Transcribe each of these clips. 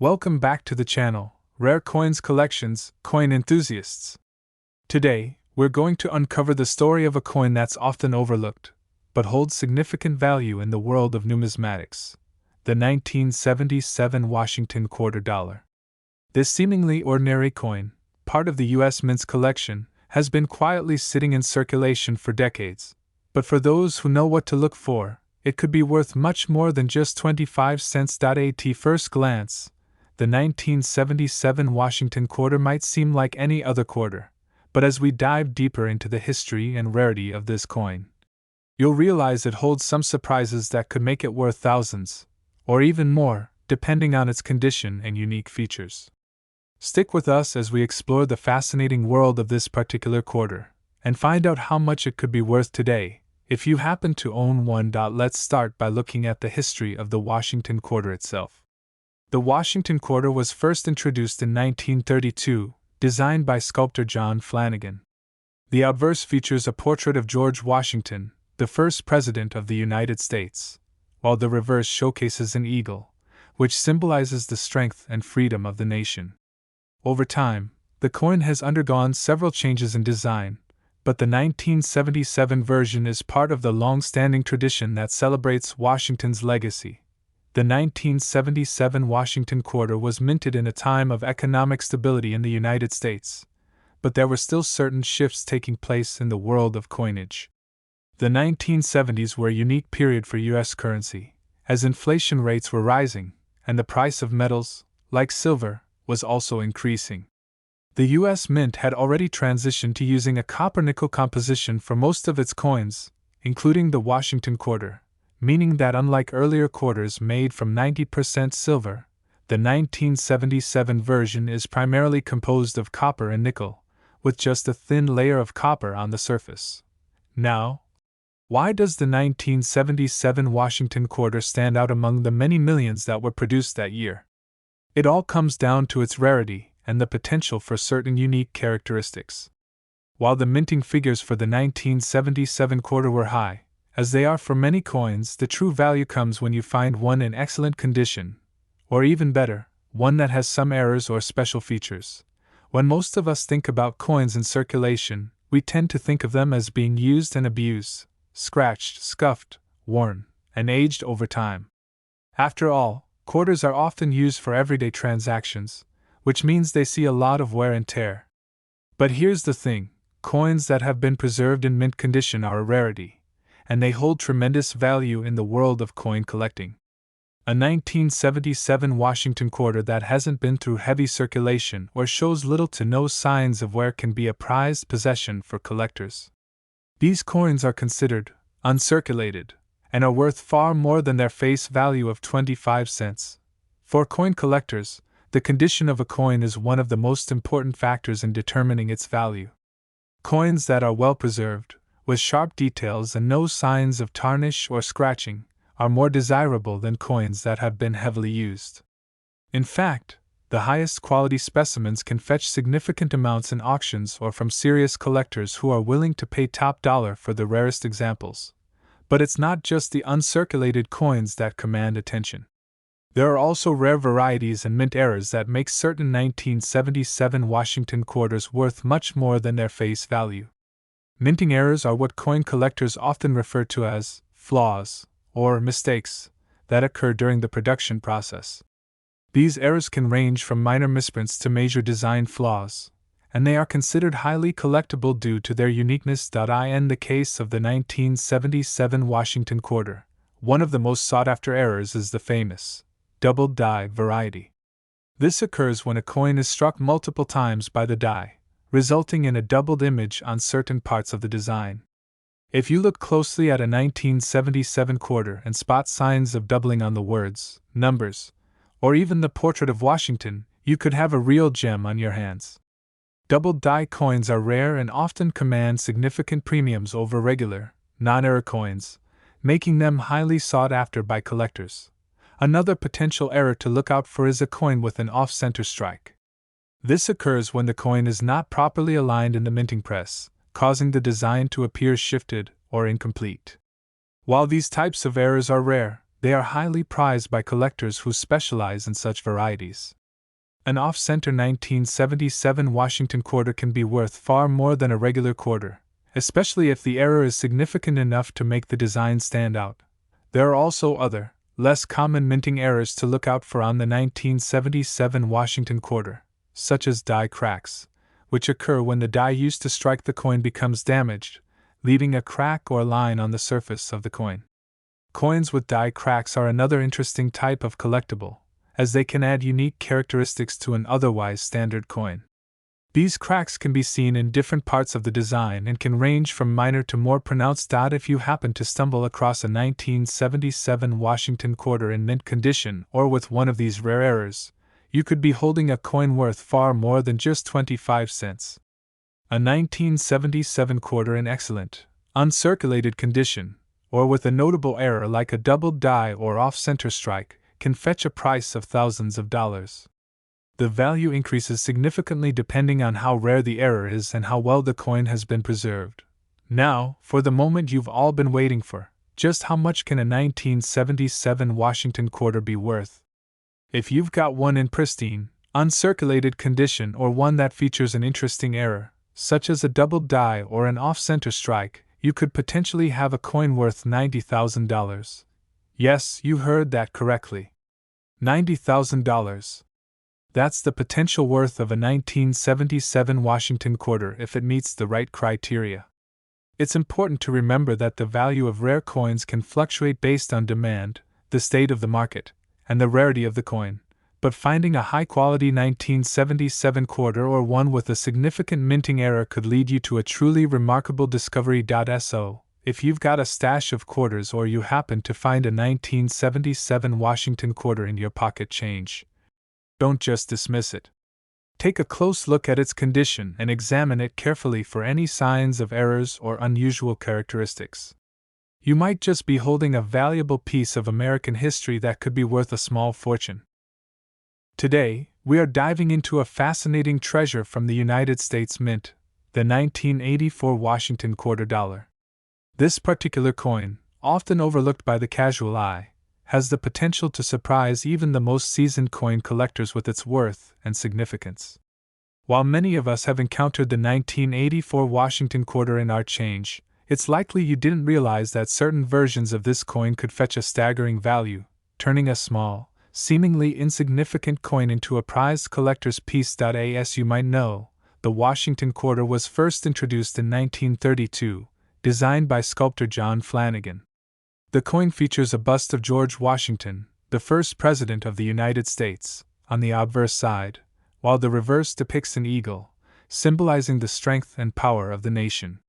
Welcome back to the channel, Rare Coins Collections, Coin Enthusiasts. Today, we're going to uncover the story of a coin that's often overlooked, but holds significant value in the world of numismatics, the 1977 Washington quarter dollar. This seemingly ordinary coin, part of the U.S. Mint's collection, has been quietly sitting in circulation for decades, but for those who know what to look for, it could be worth much more than just 25 cents. At first glance, the 1977 Washington quarter might seem like any other quarter, but as we dive deeper into the history and rarity of this coin, you'll realize it holds some surprises that could make it worth thousands, or even more, depending on its condition and unique features. Stick with us as we explore the fascinating world of this particular quarter, and find out how much it could be worth today, if you happen to own one. Let's start by looking at the history of the Washington quarter itself. The Washington quarter was first introduced in 1932, designed by sculptor John Flanagan. The obverse features a portrait of George Washington, the first president of the United States, while the reverse showcases an eagle, which symbolizes the strength and freedom of the nation. Over time, the coin has undergone several changes in design, but the 1977 version is part of the long-standing tradition that celebrates Washington's legacy. The 1977 Washington quarter was minted in a time of economic stability in the United States, but there were still certain shifts taking place in the world of coinage. The 1970s were a unique period for U.S. currency, as inflation rates were rising, and the price of metals, like silver, was also increasing. The U.S. Mint had already transitioned to using a copper-nickel composition for most of its coins, including the Washington quarter, meaning that unlike earlier quarters made from 90% silver, the 1977 version is primarily composed of copper and nickel, with just a thin layer of copper on the surface. Now, why does the 1977 Washington quarter stand out among the many millions that were produced that year? It all comes down to its rarity and the potential for certain unique characteristics. While the minting figures for the 1977 quarter were high, as they are for many coins, the true value comes when you find one in excellent condition, or even better, one that has some errors or special features. When most of us think about coins in circulation, we tend to think of them as being used and abused, scratched, scuffed, worn, and aged over time. After all, quarters are often used for everyday transactions, which means they see a lot of wear and tear. But here's the thing, coins that have been preserved in mint condition are a rarity, and they hold tremendous value in the world of coin collecting. A 1977 Washington quarter that hasn't been through heavy circulation or shows little to no signs of wear can be a prized possession for collectors. These coins are considered uncirculated and are worth far more than their face value of 25 cents. For coin collectors, the condition of a coin is one of the most important factors in determining its value. Coins that are well preserved, with sharp details and no signs of tarnish or scratching, are more desirable than coins that have been heavily used. In fact, the highest quality specimens can fetch significant amounts in auctions or from serious collectors who are willing to pay top dollar for the rarest examples. But it's not just the uncirculated coins that command attention. There are also rare varieties and mint errors that make certain 1977 Washington quarters worth much more than their face value. Minting errors are what coin collectors often refer to as flaws, or mistakes, that occur during the production process. These errors can range from minor misprints to major design flaws, and they are considered highly collectible due to their uniqueness. In the case of the 1977 Washington quarter, one of the most sought-after errors is the famous doubled die variety. This occurs when a coin is struck multiple times by the die, resulting in a doubled image on certain parts of the design. If you look closely at a 1977 quarter and spot signs of doubling on the words, numbers, or even the portrait of Washington, you could have a real gem on your hands. Doubled die coins are rare and often command significant premiums over regular, non-error coins, making them highly sought after by collectors. Another potential error to look out for is a coin with an off-center strike. This occurs when the coin is not properly aligned in the minting press, causing the design to appear shifted or incomplete. While these types of errors are rare, They are highly prized by collectors who specialize in such varieties. An off-center 1977 Washington quarter can be worth far more than a regular quarter, especially if the error is significant enough to make the design stand out. There are also other, less common minting errors to look out for on the 1977 Washington quarter, such as die cracks, which occur when the die used to strike the coin becomes damaged, leaving a crack or line on the surface of the coin. Coins with die cracks are another interesting type of collectible, as they can add unique characteristics to an otherwise standard coin. These cracks can be seen in different parts of the design and can range from minor to more pronounced. If you happen to stumble across a 1977 Washington quarter in mint condition or with one of these rare errors, you could be holding a coin worth far more than just 25 cents. A 1977 quarter in excellent, uncirculated condition, or with a notable error like a doubled die or off-center strike, can fetch a price of thousands of dollars. The value increases significantly depending on how rare the error is and how well the coin has been preserved. Now, for the moment you've all been waiting for, just how much can a 1977 Washington quarter be worth? If you've got one in pristine, uncirculated condition or one that features an interesting error, such as a doubled die or an off-center strike, you could potentially have a coin worth $90,000. Yes, you heard that correctly. $90,000. That's the potential worth of a 1977 Washington quarter if it meets the right criteria. It's important to remember that the value of rare coins can fluctuate based on demand, the state of the market, and the rarity of the coin, but finding a high-quality 1977 quarter or one with a significant minting error could lead you to a truly remarkable discovery. So, if you've got a stash of quarters or you happen to find a 1977 Washington quarter in your pocket change, don't just dismiss it. Take a close look at its condition and examine it carefully for any signs of errors or unusual characteristics. You might just be holding a valuable piece of American history that could be worth a small fortune. Today, we are diving into a fascinating treasure from the United States Mint, the 1984 Washington quarter dollar. This particular coin, often overlooked by the casual eye, has the potential to surprise even the most seasoned coin collectors with its worth and significance. While many of us have encountered the 1984 Washington quarter in our change, it's likely you didn't realize that certain versions of this coin could fetch a staggering value, turning a small, seemingly insignificant coin into a prized collector's piece. As you might know, the Washington quarter was first introduced in 1932, designed by sculptor John Flanagan. The coin features a bust of George Washington, the first president of the United States, on the obverse side, while the reverse depicts an eagle, symbolizing the strength and power of the nation.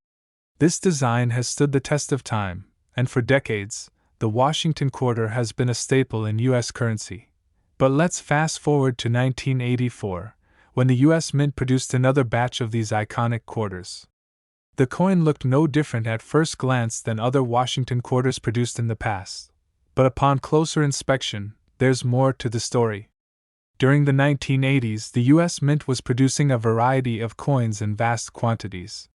This design has stood the test of time, and for decades, the Washington quarter has been a staple in U.S. currency. But let's fast forward to 1984, when the U.S. Mint produced another batch of these iconic quarters. The coin looked no different at first glance than other Washington quarters produced in the past, but upon closer inspection, there's more to the story. During the 1980s, the U.S. Mint was producing a variety of coins in vast quantities.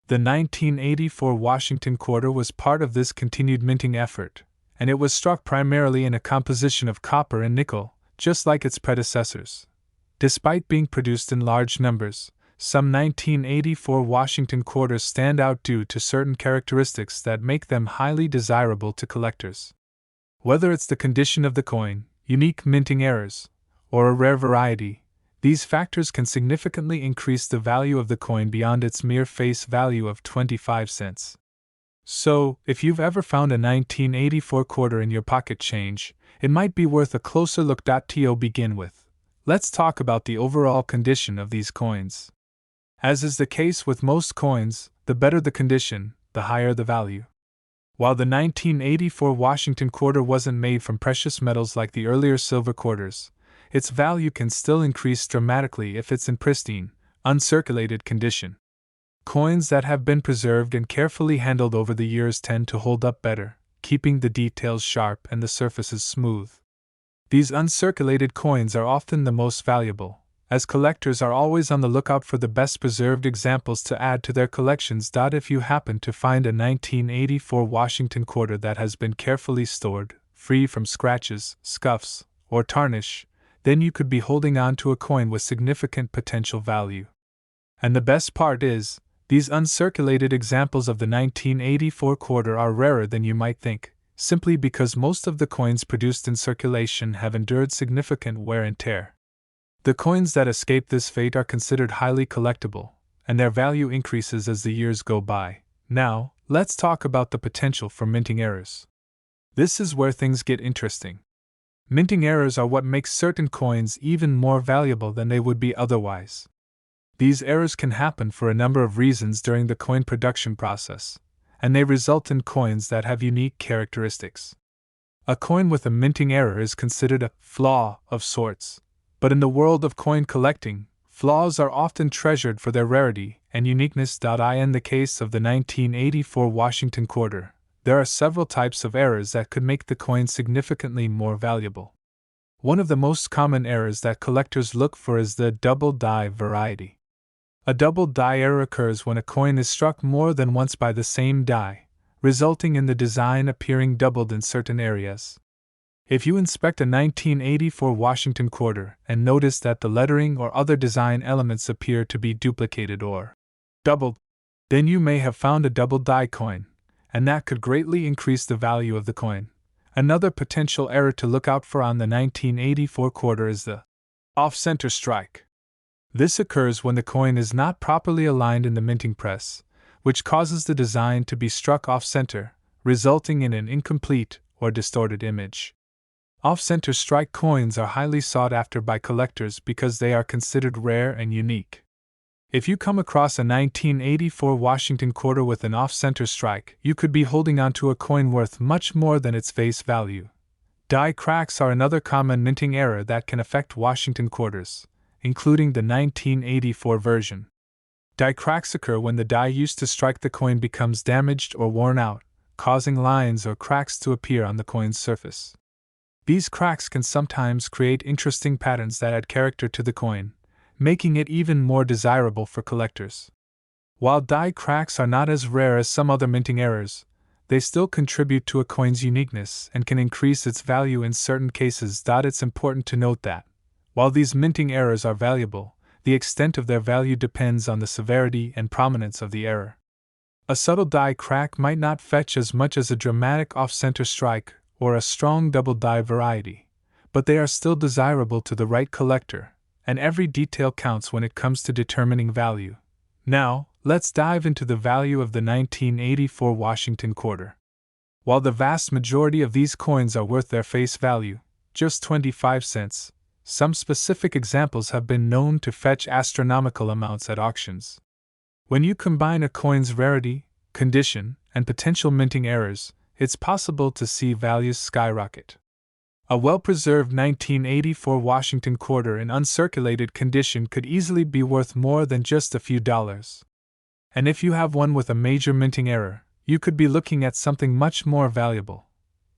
The 1984 Washington quarter was part of this continued minting effort, and it was struck primarily in a composition of copper and nickel, just like its predecessors. Despite being produced in large numbers, some 1984 Washington quarters stand out due to certain characteristics that make them highly desirable to collectors. Whether it's the condition of the coin, unique minting errors, or a rare variety, these factors can significantly increase the value of the coin beyond its mere face value of 25 cents. So, if you've ever found a 1984 quarter in your pocket change, it might be worth a closer look. To begin with, let's talk about the overall condition of these coins. As is the case with most coins, the better the condition, the higher the value. While the 1984 Washington quarter wasn't made from precious metals like the earlier silver quarters, its value can still increase dramatically if it's in pristine, uncirculated condition. Coins that have been preserved and carefully handled over the years tend to hold up better, keeping the details sharp and the surfaces smooth. These uncirculated coins are often the most valuable, as collectors are always on the lookout for the best preserved examples to add to their collections. If you happen to find a 1984 Washington quarter that has been carefully stored, free from scratches, scuffs, or tarnish, then you could be holding on to a coin with significant potential value. And the best part is, these uncirculated examples of the 1984 quarter are rarer than you might think, simply because most of the coins produced in circulation have endured significant wear and tear. The coins that escape this fate are considered highly collectible, and their value increases as the years go by. Now, let's talk about the potential for minting errors. This is where things get interesting. Minting errors are what makes certain coins even more valuable than they would be otherwise. These errors can happen for a number of reasons during the coin production process, and they result in coins that have unique characteristics. A coin with a minting error is considered a flaw of sorts, but in the world of coin collecting, flaws are often treasured for their rarity and uniqueness. In the case of the 1984 Washington quarter, there are several types of errors that could make the coin significantly more valuable. One of the most common errors that collectors look for is the double die variety. A double die error occurs when a coin is struck more than once by the same die, resulting in the design appearing doubled in certain areas. If you inspect a 1984 Washington quarter and notice that the lettering or other design elements appear to be duplicated or doubled, then you may have found a double die coin, and that could greatly increase the value of the coin. Another potential error to look out for on the 1984 quarter is the off-center strike. This occurs when the coin is not properly aligned in the minting press, which causes the design to be struck off-center, resulting in an incomplete or distorted image. Off-center strike coins are highly sought after by collectors because they are considered rare and unique. If you come across a 1984 Washington quarter with an off-center strike, you could be holding onto a coin worth much more than its face value. Die cracks are another common minting error that can affect Washington quarters, including the 1984 version. Die cracks occur when the die used to strike the coin becomes damaged or worn out, causing lines or cracks to appear on the coin's surface. These cracks can sometimes create interesting patterns that add character to the coin, making it even more desirable for collectors. While die cracks are not as rare as some other minting errors, they still contribute to a coin's uniqueness and can increase its value in certain cases. It's important to note that, while these minting errors are valuable, the extent of their value depends on the severity and prominence of the error. A subtle die crack might not fetch as much as a dramatic off-center strike or a strong double die variety, but they are still desirable to the right collector, and every detail counts when it comes to determining value. Now, let's dive into the value of the 1984 Washington quarter. While the vast majority of these coins are worth their face value, just 25 cents, some specific examples have been known to fetch astronomical amounts at auctions. When you combine a coin's rarity, condition, and potential minting errors, it's possible to see values skyrocket. A well-preserved 1984 Washington quarter in uncirculated condition could easily be worth more than just a few dollars. And if you have one with a major minting error, you could be looking at something much more valuable.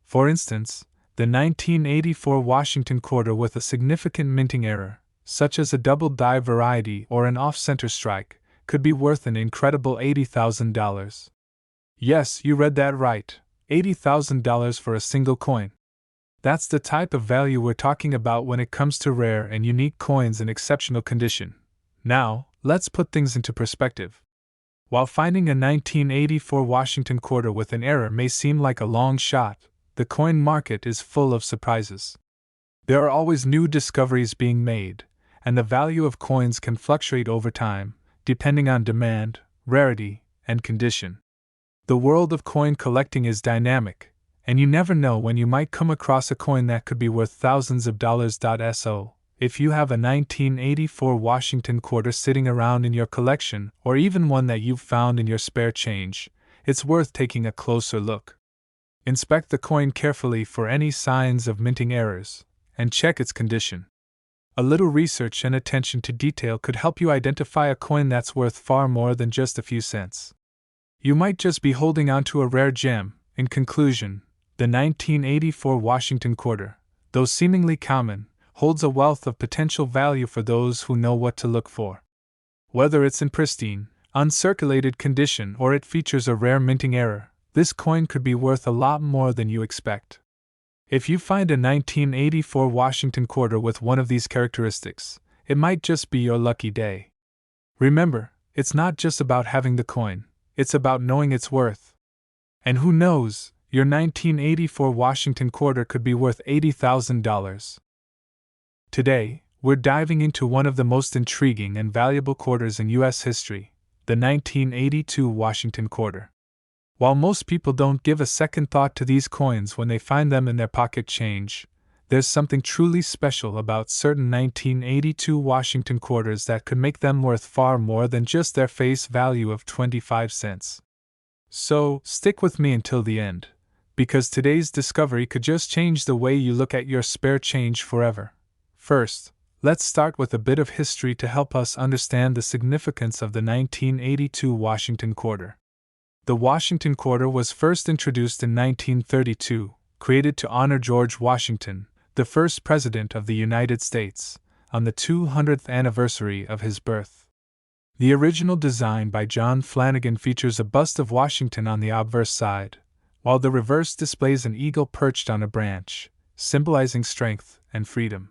For instance, the 1984 Washington quarter with a significant minting error, such as a double die variety or an off-center strike, could be worth an incredible $80,000. Yes, you read that right, $80,000 for a single coin. That's the type of value we're talking about when it comes to rare and unique coins in exceptional condition. Now, let's put things into perspective. While finding a 1984 Washington quarter with an error may seem like a long shot, the coin market is full of surprises. There are always new discoveries being made, and the value of coins can fluctuate over time, depending on demand, rarity, and condition. The world of coin collecting is dynamic, and you never know when you might come across a coin that could be worth thousands of dollars. So, if you have a 1984 Washington quarter sitting around in your collection, or even one that you've found in your spare change, it's worth taking a closer look. Inspect the coin carefully for any signs of minting errors, and check its condition. A little research and attention to detail could help you identify a coin that's worth far more than just a few cents. You might just be holding on to a rare gem. In conclusion, the 1984 Washington quarter, though seemingly common, holds a wealth of potential value for those who know what to look for. Whether it's in pristine, uncirculated condition or it features a rare minting error, this coin could be worth a lot more than you expect. If you find a 1984 Washington quarter with one of these characteristics, it might just be your lucky day. Remember, it's not just about having the coin, it's about knowing its worth. And who knows, your 1984 Washington quarter could be worth $80,000. Today, we're diving into one of the most intriguing and valuable quarters in U.S. history, the 1982 Washington quarter. While most people don't give a second thought to these coins when they find them in their pocket change, there's something truly special about certain 1982 Washington quarters that could make them worth far more than just their face value of 25 cents. So, stick with me until the end, because today's discovery could just change the way you look at your spare change forever. First, let's start with a bit of history to help us understand the significance of the 1982 Washington quarter. The Washington quarter was first introduced in 1932, created to honor George Washington, the first President of the United States, on the 200th anniversary of his birth. The original design by John Flanagan features a bust of Washington on the obverse side, while the reverse displays an eagle perched on a branch, symbolizing strength and freedom.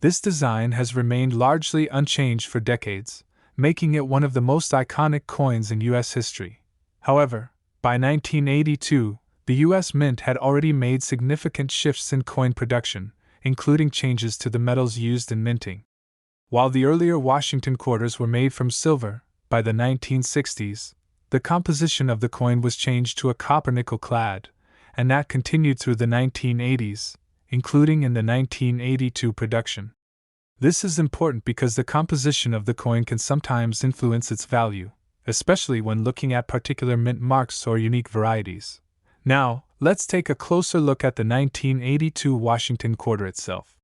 This design has remained largely unchanged for decades, making it one of the most iconic coins in U.S. history. However, by 1982, the U.S. Mint had already made significant shifts in coin production, including changes to the metals used in minting. While the earlier Washington quarters were made from silver, by the 1960s, the composition of the coin was changed to a copper-nickel clad, and that continued through the 1980s, including in the 1982 production. This is important because the composition of the coin can sometimes influence its value, especially when looking at particular mint marks or unique varieties. Now, let's take a closer look at the 1982 Washington quarter itself.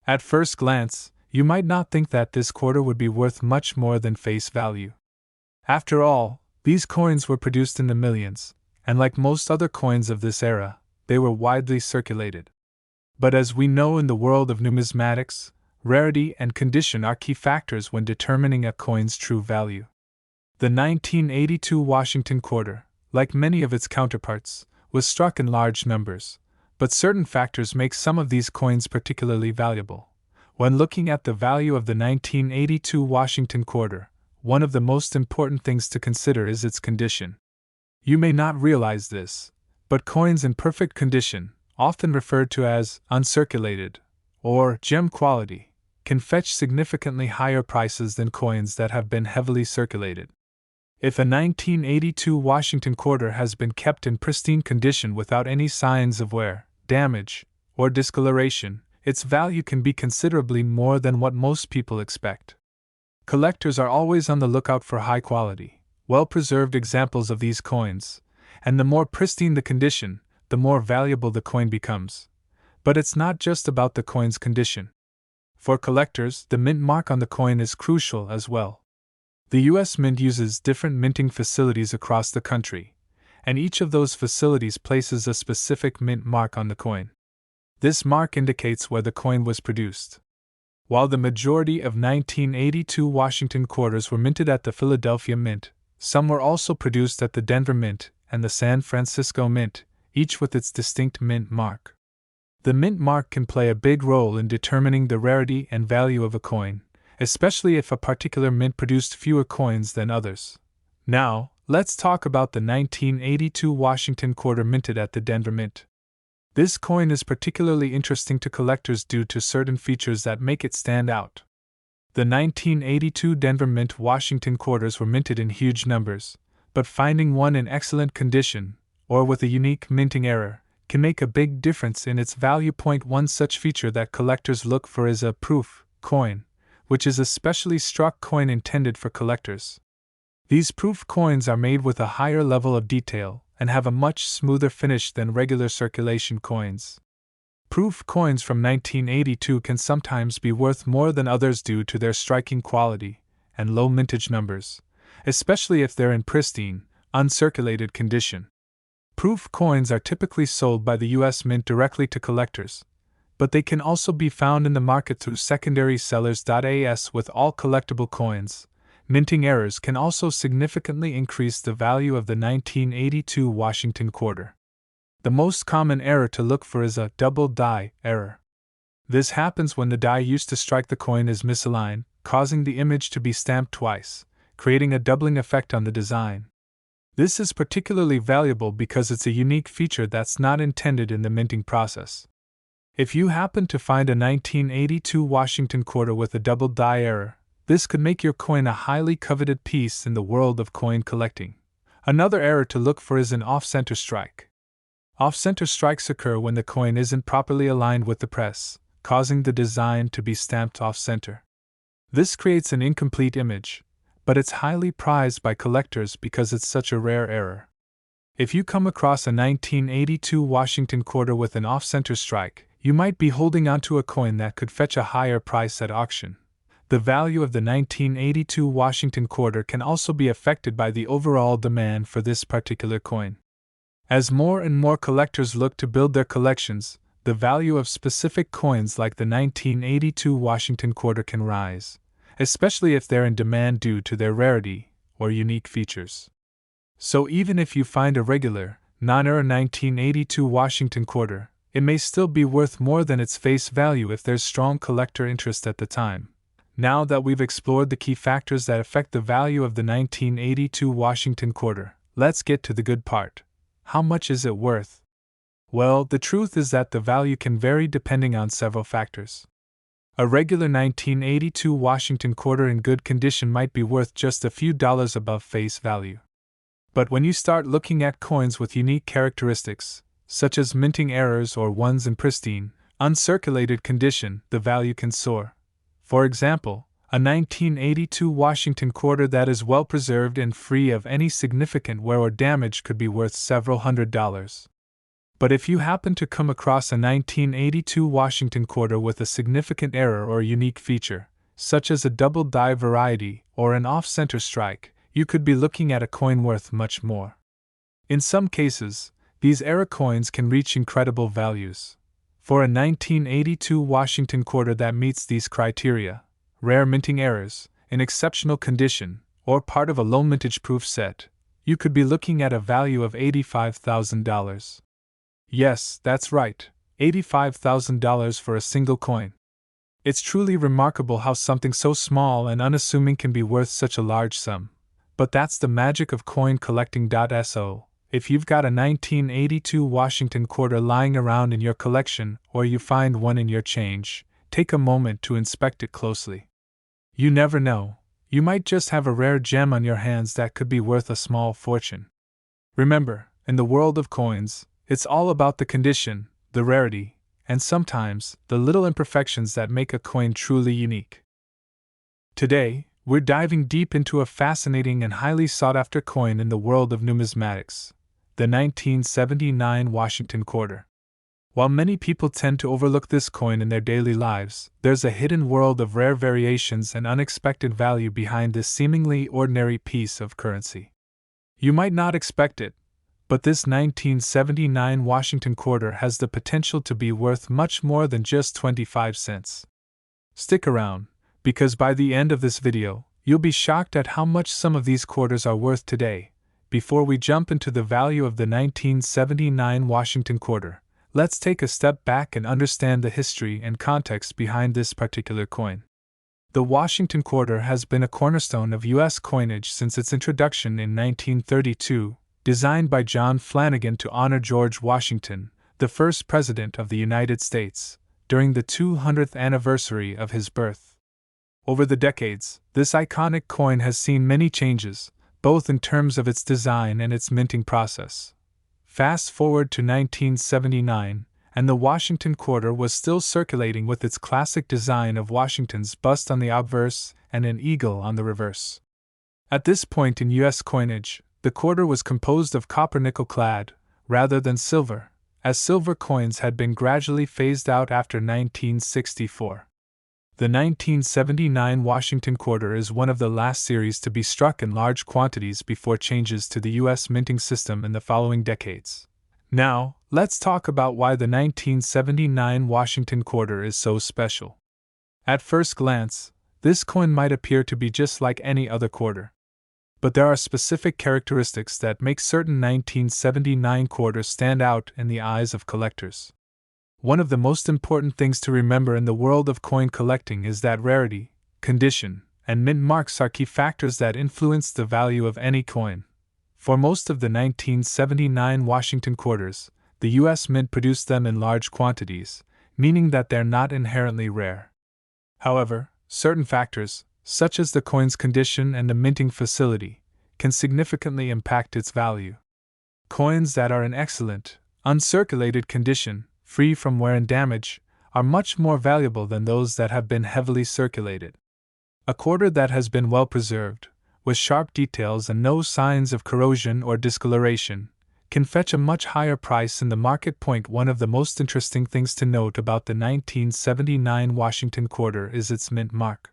At first glance, you might not think that this quarter would be worth much more than face value. After all, these coins were produced in the millions, and like most other coins of this era, they were widely circulated. But as we know in the world of numismatics, rarity and condition are key factors when determining a coin's true value. The 1982 Washington quarter, like many of its counterparts, was struck in large numbers, but certain factors make some of these coins particularly valuable. When looking at the value of the 1982 Washington quarter, one of the most important things to consider is its condition. You may not realize this, but coins in perfect condition, often referred to as uncirculated or gem quality, can fetch significantly higher prices than coins that have been heavily circulated. If a 1982 Washington quarter has been kept in pristine condition without any signs of wear, damage, or discoloration, its value can be considerably more than what most people expect. Collectors are always on the lookout for high-quality, well-preserved examples of these coins, and the more pristine the condition, the more valuable the coin becomes. But it's not just about the coin's condition. For collectors, the mint mark on the coin is crucial as well. The U.S. Mint uses different minting facilities across the country, and each of those facilities places a specific mint mark on the coin. This mark indicates where the coin was produced. While the majority of 1982 Washington quarters were minted at the Philadelphia Mint, some were also produced at the Denver Mint and the San Francisco Mint, each with its distinct mint mark. The mint mark can play a big role in determining the rarity and value of a coin, especially if a particular mint produced fewer coins than others. Now, let's talk about the 1982 Washington quarter minted at the Denver Mint. This coin is particularly interesting to collectors due to certain features that make it stand out. The 1982 Denver Mint Washington quarters were minted in huge numbers, but finding one in excellent condition, or with a unique minting error, can make a big difference in its value. One such feature that collectors look for is a proof coin, which is a specially struck coin intended for collectors. These proof coins are made with a higher level of detail and have a much smoother finish than regular circulation coins. Proof coins from 1982 can sometimes be worth more than others due to their striking quality and low mintage numbers, especially if they're in pristine, uncirculated condition. Proof coins are typically sold by the U.S. Mint directly to collectors, but they can also be found in the market through secondary sellers. As with all collectible coins, minting errors can also significantly increase the value of the 1982 Washington quarter. The most common error to look for is a double die error. This happens when the die used to strike the coin is misaligned, causing the image to be stamped twice, creating a doubling effect on the design. This is particularly valuable because it's a unique feature that's not intended in the minting process. If you happen to find a 1982 Washington quarter with a double die error, this could make your coin a highly coveted piece in the world of coin collecting. Another error to look for is an off-center strike. Off-center strikes occur when the coin isn't properly aligned with the press, causing the design to be stamped off-center. This creates an incomplete image, but it's highly prized by collectors because it's such a rare error. If you come across a 1982 Washington quarter with an off-center strike, you might be holding onto a coin that could fetch a higher price at auction. The value of the 1982 Washington quarter can also be affected by the overall demand for this particular coin. As more and more collectors look to build their collections, the value of specific coins like the 1982 Washington quarter can rise, especially if they're in demand due to their rarity or unique features. So even if you find a regular, non-error 1982 Washington quarter, it may still be worth more than its face value if there's strong collector interest at the time. Now that we've explored the key factors that affect the value of the 1982 Washington quarter, let's get to the good part. How much is it worth? Well, the truth is that the value can vary depending on several factors. A regular 1982 Washington quarter in good condition might be worth just a few dollars above face value. But when you start looking at coins with unique characteristics, such as minting errors or ones in pristine, uncirculated condition, the value can soar. For example, a 1982 Washington quarter that is well preserved and free of any significant wear or damage could be worth several $100s. But if you happen to come across a 1982 Washington quarter with a significant error or unique feature, such as a double die variety or an off-center strike, you could be looking at a coin worth much more. In some cases, these error coins can reach incredible values. For a 1982 Washington quarter that meets these criteria, rare minting errors, in exceptional condition, or part of a low mintage-proof set, you could be looking at a value of $85,000. Yes, that's right, $85,000 for a single coin. It's truly remarkable how something so small and unassuming can be worth such a large sum. But that's the magic of coin collecting.so. If you've got a 1982 Washington quarter lying around in your collection or you find one in your change, take a moment to inspect it closely. You never know, you might just have a rare gem on your hands that could be worth a small fortune. Remember, in the world of coins, it's all about the condition, the rarity, and sometimes the little imperfections that make a coin truly unique. Today, we're diving deep into a fascinating and highly sought-after coin in the world of numismatics, the 1979 Washington quarter. While many people tend to overlook this coin in their daily lives, there's a hidden world of rare variations and unexpected value behind this seemingly ordinary piece of currency. You might not expect it, but this 1979 Washington quarter has the potential to be worth much more than just 25 cents. Stick around, because by the end of this video, you'll be shocked at how much some of these quarters are worth today. Before we jump into the value of the 1979 Washington quarter, let's take a step back and understand the history and context behind this particular coin. The Washington quarter has been a cornerstone of U.S. coinage since its introduction in 1932, designed by John Flanagan to honor George Washington, the first President of the United States, during the 200th anniversary of his birth. Over the decades, this iconic coin has seen many changes, both in terms of its design and its minting process. Fast forward to 1979, and the Washington quarter was still circulating with its classic design of Washington's bust on the obverse and an eagle on the reverse. At this point in U.S. coinage, the quarter was composed of copper nickel-clad, rather than silver, as silver coins had been gradually phased out after 1964. The 1979 Washington quarter is one of the last series to be struck in large quantities before changes to the U.S. minting system in the following decades. Now, let's talk about why the 1979 Washington quarter is so special. At first glance, this coin might appear to be just like any other quarter. But there are specific characteristics that make certain 1979 quarters stand out in the eyes of collectors. One of the most important things to remember in the world of coin collecting is that rarity, condition, and mint marks are key factors that influence the value of any coin. For most of the 1979 Washington quarters, the U.S. Mint produced them in large quantities, meaning that they're not inherently rare. However, certain factors, such as the coin's condition and the minting facility, can significantly impact its value. Coins that are in excellent, uncirculated condition, free from wear and damage, are much more valuable than those that have been heavily circulated. A quarter that has been well preserved, with sharp details and no signs of corrosion or discoloration, can fetch a much higher price in the market. One of the most interesting things to note about the 1979 Washington quarter is its mint mark.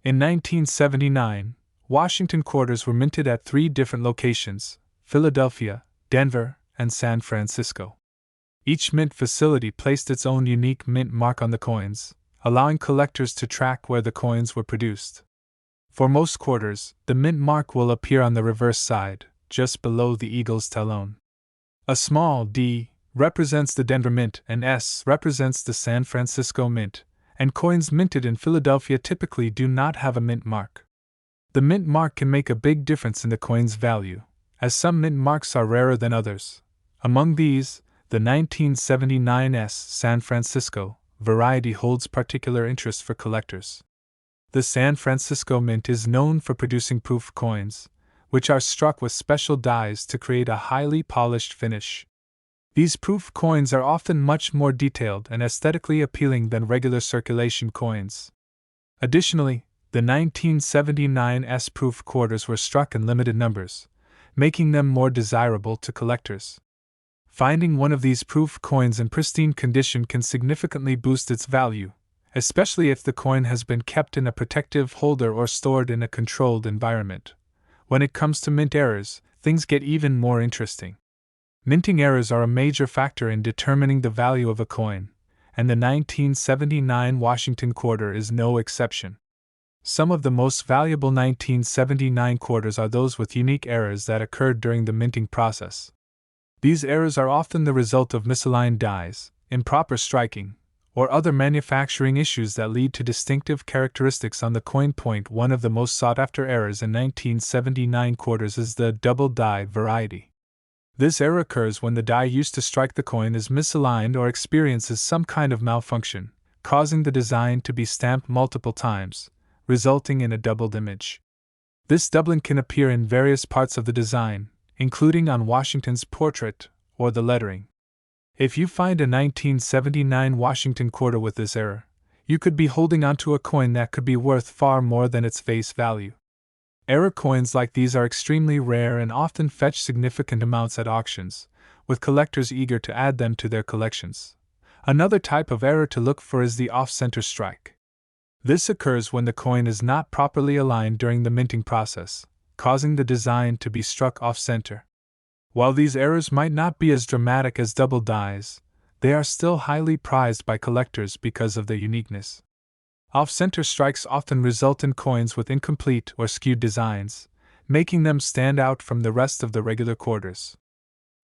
In 1979, Washington quarters were minted at 3 different locations: Philadelphia, Denver, and San Francisco. Each mint facility placed its own unique mint mark on the coins, allowing collectors to track where the coins were produced. For most quarters, the mint mark will appear on the reverse side, just below the eagle's talon. A small D represents the Denver Mint and S represents the San Francisco Mint, and coins minted in Philadelphia typically do not have a mint mark. The mint mark can make a big difference in the coin's value, as some mint marks are rarer than others. Among these, the 1979 S San Francisco variety holds particular interest for collectors. The San Francisco Mint is known for producing proof coins, which are struck with special dies to create a highly polished finish. These proof coins are often much more detailed and aesthetically appealing than regular circulation coins. Additionally, the 1979 S proof quarters were struck in limited numbers, making them more desirable to collectors. Finding one of these proof coins in pristine condition can significantly boost its value, especially if the coin has been kept in a protective holder or stored in a controlled environment. When it comes to mint errors, things get even more interesting. Minting errors are a major factor in determining the value of a coin, and the 1979 Washington quarter is no exception. Some of the most valuable 1979 quarters are those with unique errors that occurred during the minting process. These errors are often the result of misaligned dies, improper striking, or other manufacturing issues that lead to distinctive characteristics on the coin. One of the most sought-after errors in 1979 quarters is the double die variety. This error occurs when the die used to strike the coin is misaligned or experiences some kind of malfunction, causing the design to be stamped multiple times, resulting in a doubled image. This doubling can appear in various parts of the design, including on Washington's portrait or the lettering. If you find a 1979 Washington quarter with this error, you could be holding onto a coin that could be worth far more than its face value. Error coins like these are extremely rare and often fetch significant amounts at auctions, with collectors eager to add them to their collections. Another type of error to look for is the off-center strike. This occurs when the coin is not properly aligned during the minting process, causing the design to be struck off-center. While these errors might not be as dramatic as double dies, they are still highly prized by collectors because of their uniqueness. Off-center strikes often result in coins with incomplete or skewed designs, making them stand out from the rest of the regular quarters.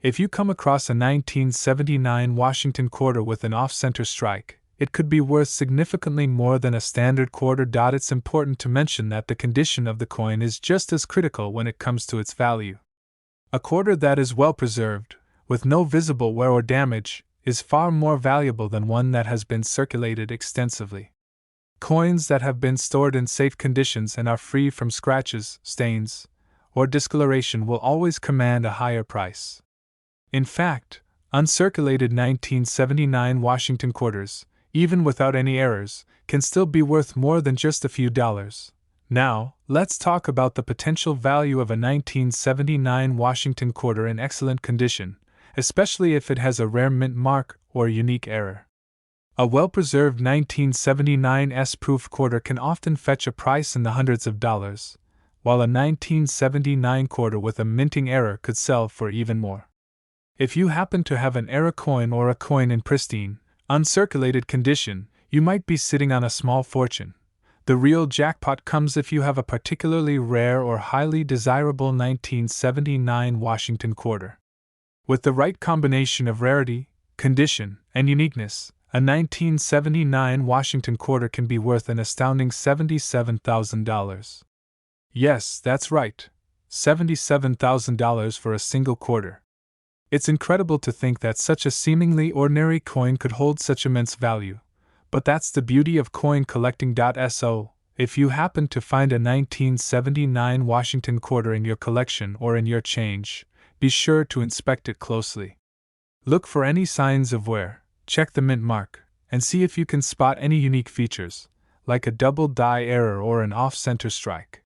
If you come across a 1979 Washington quarter with an off-center strike, it could be worth significantly more than a standard quarter. It's important to mention that the condition of the coin is just as critical when it comes to its value. A quarter that is well preserved, with no visible wear or damage, is far more valuable than one that has been circulated extensively. Coins that have been stored in safe conditions and are free from scratches, stains, or discoloration will always command a higher price. In fact, uncirculated 1979 Washington quarters, even without any errors, can still be worth more than just a few dollars. Now, let's talk about the potential value of a 1979 Washington quarter in excellent condition, especially if it has a rare mint mark or unique error. A well-preserved 1979 S-proof quarter can often fetch a price in the hundreds of dollars, while a 1979 quarter with a minting error could sell for even more. If you happen to have an error coin or a coin in pristine, uncirculated condition, you might be sitting on a small fortune. The real jackpot comes if you have a particularly rare or highly desirable 1979 Washington quarter. With the right combination of rarity, condition, and uniqueness, a 1979 Washington quarter can be worth an astounding $77,000. Yes, that's right, $77,000 for a single quarter. It's incredible to think that such a seemingly ordinary coin could hold such immense value. But that's the beauty of coin collecting. So, if you happen to find a 1979 Washington quarter in your collection or in your change, be sure to inspect it closely. Look for any signs of wear, check the mint mark, and see if you can spot any unique features, like a double die error or an off-center strike.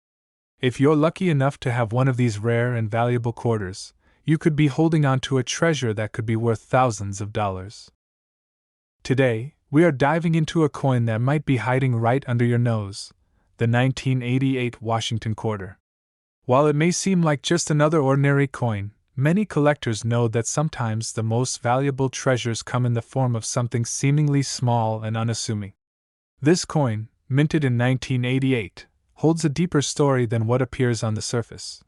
If you're lucky enough to have one of these rare and valuable quarters, you could be holding on to a treasure that could be worth thousands of dollars. Today, we are diving into a coin that might be hiding right under your nose, the 1988 Washington quarter. While it may seem like just another ordinary coin, many collectors know that sometimes the most valuable treasures come in the form of something seemingly small and unassuming. This coin, minted in 1988, holds a deeper story than what appears on the surface.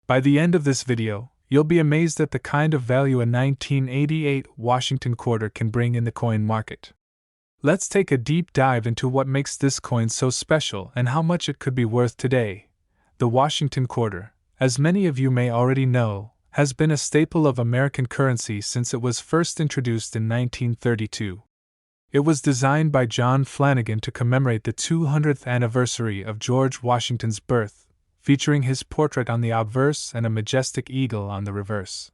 By the end of this video, you'll be amazed at the kind of value a 1988 Washington quarter can bring in the coin market. Let's take a deep dive into what makes this coin so special and how much it could be worth today. The Washington quarter, as many of you may already know, has been a staple of American currency since it was first introduced in 1932. It was designed by John Flanagan to commemorate the 200th anniversary of George Washington's birth, featuring his portrait on the obverse and a majestic eagle on the reverse.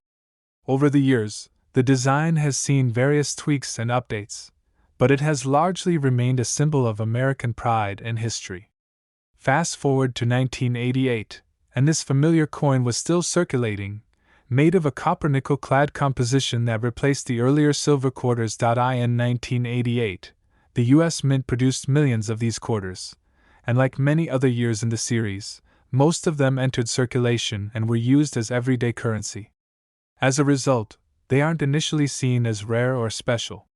Over the years, the design has seen various tweaks and updates, but it has largely remained a symbol of American pride and history. Fast forward to 1988, and this familiar coin was still circulating, made of a copper-nickel-clad composition that replaced the earlier silver quarters. In 1988, the U.S. Mint produced millions of these quarters, and like many other years in the series, most of them entered circulation and were used as everyday currency. As a result, they aren't initially seen as rare or special.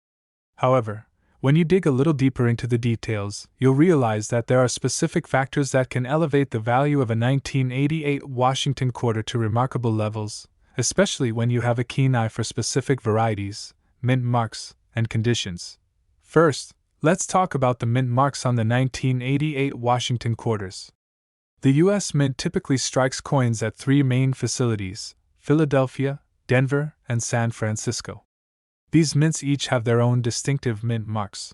However, when you dig a little deeper into the details, you'll realize that there are specific factors that can elevate the value of a 1988 Washington quarter to remarkable levels, especially when you have a keen eye for specific varieties, mint marks, and conditions. First, let's talk about the mint marks on the 1988 Washington quarters. The U.S. Mint typically strikes coins at three main facilities: Philadelphia, Denver, and San Francisco. These mints each have their own distinctive mint marks.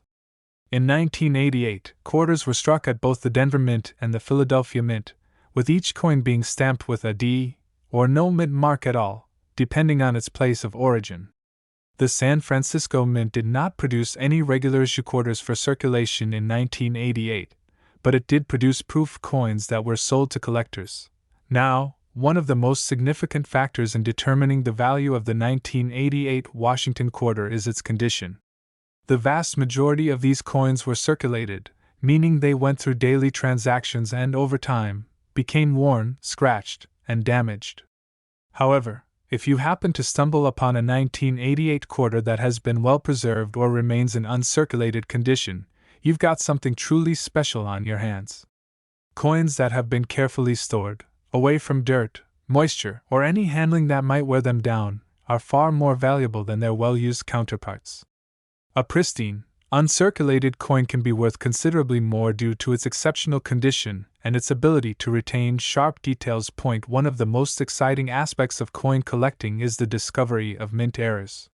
In 1988, quarters were struck at both the Denver Mint and the Philadelphia Mint, with each coin being stamped with a D or no mint mark at all, depending on its place of origin. The San Francisco Mint did not produce any regular issue quarters for circulation in 1988, but it did produce proof coins that were sold to collectors. Now, one of the most significant factors in determining the value of the 1988 Washington quarter is its condition. The vast majority of these coins were circulated, meaning they went through daily transactions and, over time, became worn, scratched, and damaged. However, if you happen to stumble upon a 1988 quarter that has been well preserved or remains in uncirculated condition, you've got something truly special on your hands. Coins that have been carefully stored, away from dirt, moisture, or any handling that might wear them down, are far more valuable than their well-used counterparts. A pristine, uncirculated coin can be worth considerably more due to its exceptional condition and its ability to retain sharp details. One of the most exciting aspects of coin collecting is the discovery of mint errors.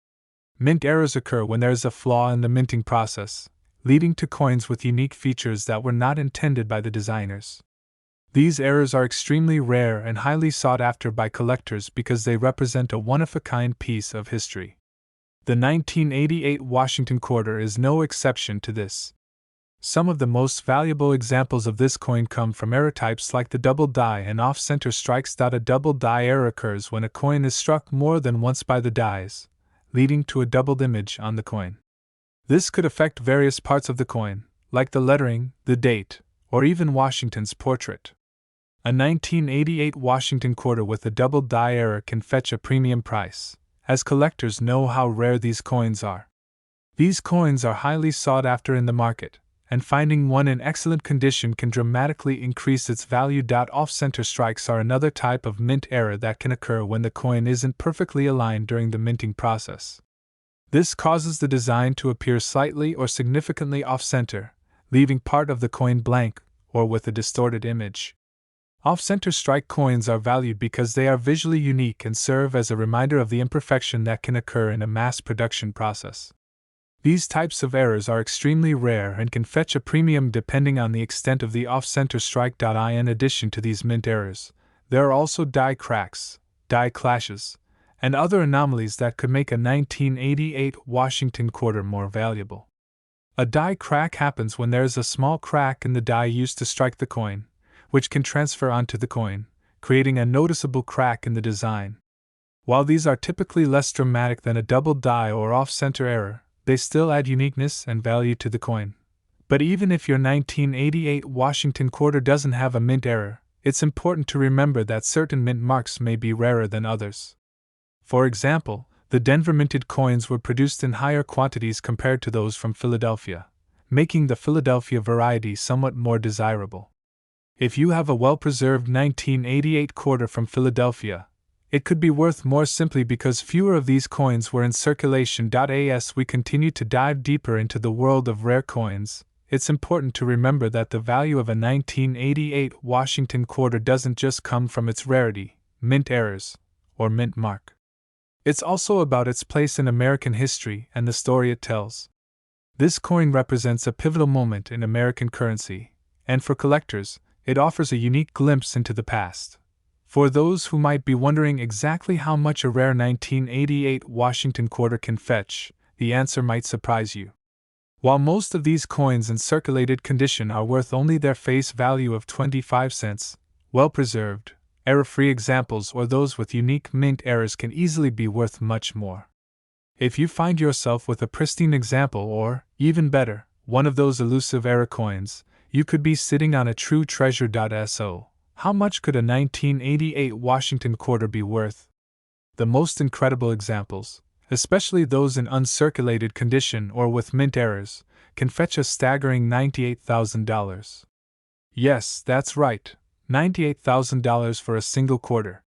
Mint errors occur when there is a flaw in the minting process, leading to coins with unique features that were not intended by the designers. These errors are extremely rare and highly sought after by collectors because they represent a one-of-a-kind piece of history. The 1988 Washington quarter is no exception to this. Some of the most valuable examples of this coin come from error types like the double die and off-center strikes. A double die error occurs when a coin is struck more than once by the dies, leading to a doubled image on the coin. This could affect various parts of the coin, like the lettering, the date, or even Washington's portrait. A 1988 Washington quarter with a double die error can fetch a premium price, as collectors know how rare these coins are. These coins are highly sought after in the market, and finding one in excellent condition can dramatically increase its value. Off-center strikes are another type of mint error that can occur when the coin isn't perfectly aligned during the minting process. This causes the design to appear slightly or significantly off-center, leaving part of the coin blank or with a distorted image. Off-center strike coins are valued because they are visually unique and serve as a reminder of the imperfection that can occur in a mass production process. These types of errors are extremely rare and can fetch a premium depending on the extent of the off-center strike. In addition to these mint errors, there are also die cracks, die clashes, and other anomalies that could make a 1988 Washington quarter more valuable. A die crack happens when there is a small crack in the die used to strike the coin, which can transfer onto the coin, creating a noticeable crack in the design. While these are typically less dramatic than a double die or off-center error, they still add uniqueness and value to the coin. But even if your 1988 Washington quarter doesn't have a mint error, it's important to remember that certain mint marks may be rarer than others. For example, the Denver minted coins were produced in higher quantities compared to those from Philadelphia, making the Philadelphia variety somewhat more desirable. If you have a well-preserved 1988 quarter from Philadelphia, it could be worth more simply because fewer of these coins were in circulation. As we continue to dive deeper into the world of rare coins, it's important to remember that the value of a 1988 Washington quarter doesn't just come from its rarity, mint errors, or mint mark. It's also about its place in American history and the story it tells. This coin represents a pivotal moment in American currency, and for collectors, it offers a unique glimpse into the past. For those who might be wondering exactly how much a rare 1988 Washington quarter can fetch, the answer might surprise you. While most of these coins in circulated condition are worth only their face value of 25 cents, well-preserved, error-free examples or those with unique mint errors can easily be worth much more. If you find yourself with a pristine example or, even better, one of those elusive error coins, you could be sitting on a true treasure. So, how much could a 1988 Washington quarter be worth? The most incredible examples, especially those in uncirculated condition or with mint errors, can fetch a staggering $98,000. Yes, that's right, $98,000 for a single quarter.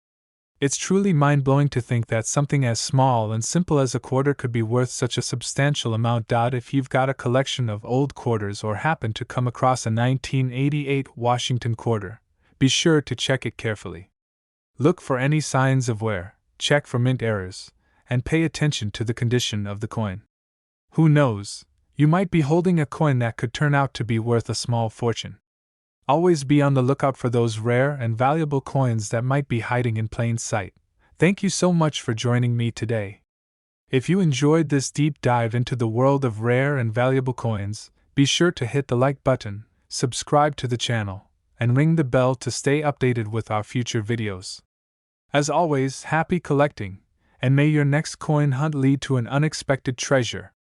It's truly mind-blowing to think that something as small and simple as a quarter could be worth such a substantial amount. If you've got a collection of old quarters or happen to come across a 1988 Washington quarter, be sure to check it carefully. Look for any signs of wear, check for mint errors, and pay attention to the condition of the coin. Who knows, you might be holding a coin that could turn out to be worth a small fortune. Always be on the lookout for those rare and valuable coins that might be hiding in plain sight. Thank you so much for joining me today. If you enjoyed this deep dive into the world of rare and valuable coins, be sure to hit the like button, subscribe to the channel, and ring the bell to stay updated with our future videos. As always, happy collecting, and may your next coin hunt lead to an unexpected treasure.